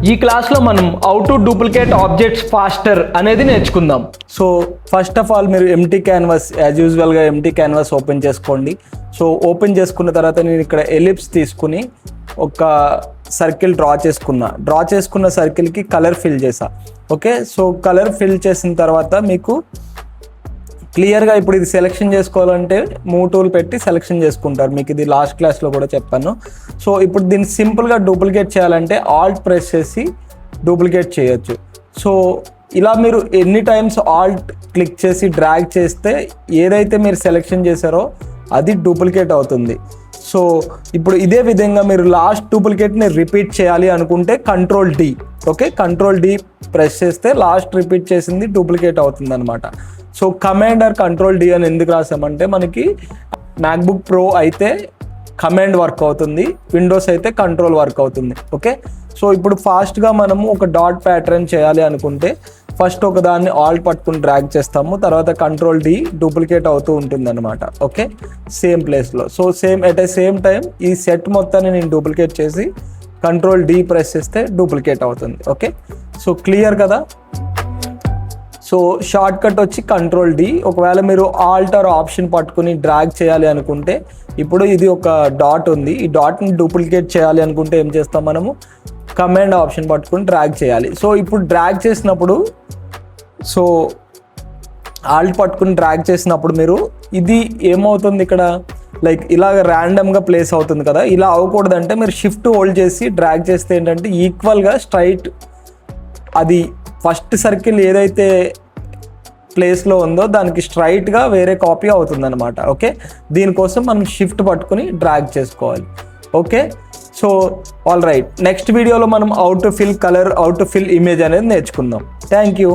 ఈ క్లాస్లో మనం how to duplicate objects faster అనేది నేర్చుకుందాం. సో ఫస్ట్ ఆఫ్ ఆల్ మీరు ఎంటీ క్యాన్వాస్ యాజ్ యూజువల్గా ఎంటీ క్యాన్వాస్ ఓపెన్ చేసుకోండి. సో ఓపెన్ చేసుకున్న తర్వాత నేను ఇక్కడ ఎలిప్స్ తీసుకుని ఒక సర్కిల్ డ్రా చేసుకున్న సర్కిల్కి కలర్ ఫిల్ చేసా. ఓకే, సో కలర్ ఫిల్ చేసిన తర్వాత మీకు క్లియర్గా ఇప్పుడు ఇది సెలెక్షన్ చేసుకోవాలంటే మూవ్ టూల్ పెట్టి సెలెక్షన్ చేసుకుంటారు. మీకు ఇది లాస్ట్ క్లాస్లో కూడా చెప్పాను. సో ఇప్పుడు దీన్ని సింపుల్గా డూప్లికేట్ చేయాలంటే ఆల్ట్ ప్రెస్ చేసి డూప్లికేట్ చేయొచ్చు. సో ఇలా మీరు ఎన్ని టైమ్స్ ఆల్ట్ క్లిక్ చేసి డ్రాగ్ చేస్తే ఏదైతే మీరు సెలెక్షన్ చేశారో అది డూప్లికేట్ అవుతుంది. సో ఇప్పుడు ఇదే విధంగా మీరు లాస్ట్ డూప్లికేట్ని రిపీట్ చేయాలి అనుకుంటే control D. Okay, control D press చేస్తే లాస్ట్ రిపీట్ చేసింది డూప్లికేట్ అవుతుంది అనమాట. So command or control D అని ఎందుకు రాసామంటే మనకి మ్యాక్బుక్ ప్రో అయితే కమాండ్ వర్క్ అవుతుంది, విండోస్ అయితే కంట్రోల్ వర్క్ అవుతుంది. ఓకే, సో ఇప్పుడు ఫాస్ట్గా మనము ఒక డాట్ ప్యాటర్న్ చేయాలి అనుకుంటే ఫస్ట్ ఒక దాన్ని ఆల్ట్ పట్టుకుని డ్రాగ్ చేస్తాము, తర్వాత కంట్రోల్ డి డూప్లికేట్ అవుతూ ఉంటుంది అనమాట. ఓకే, సేమ్ ప్లేస్లో. So at a same time ఈ సెట్ మొత్తాన్ని నేను డూప్లికేట్ చేసి కంట్రోల్ డి ప్రెస్ చేస్తే డూప్లికేట్ అవుతుంది. ఓకే, సో క్లియర్ కదా. సో షార్ట్ కట్ వచ్చి కంట్రోల్ డి. ఒకవేళ మీరు ఆల్ట్ ఆర్ ఆప్షన్ పట్టుకుని డ్రాగ్ చేయాలి అనుకుంటే ఇప్పుడు ఇది ఒక డాట్ ఉంది, ఈ డాట్ని డూప్లికేట్ చేయాలి అనుకుంటే ఏం చేస్తాం మనము కమాండ్ ఆప్షన్ పట్టుకుని డ్రాగ్ చేయాలి. సో ఇప్పుడు డ్రాగ్ చేసినప్పుడు సో ఆల్ట్ పట్టుకుని డ్రాగ్ చేసినప్పుడు మీరు ఇది ఏమవుతుంది ఇక్కడ లైక్ ఇలాగ ర్యాండమ్గా ప్లేస్ అవుతుంది కదా. ఇలా అవ్వకూడదంటే మీరు షిఫ్ట్ హోల్డ్ చేసి డ్రాగ్ చేస్తే ఏంటంటే ఈక్వల్గా స్ట్రైట్ అది ఫస్ట్ సర్కిల్ ఏదైతే ప్లేస్లో ఉందో దానికి స్ట్రైట్గా వేరే కాపీ అవుతుంది అనమాట. ఓకే, దీనికోసం మనం షిఫ్ట్ పట్టుకుని డ్రాగ్ చేసుకోవాలి. Okay, so all right, next వీడియోలో మనం how to fill colour, how to fill image అనేది నేర్చుకుందాం. Thank you.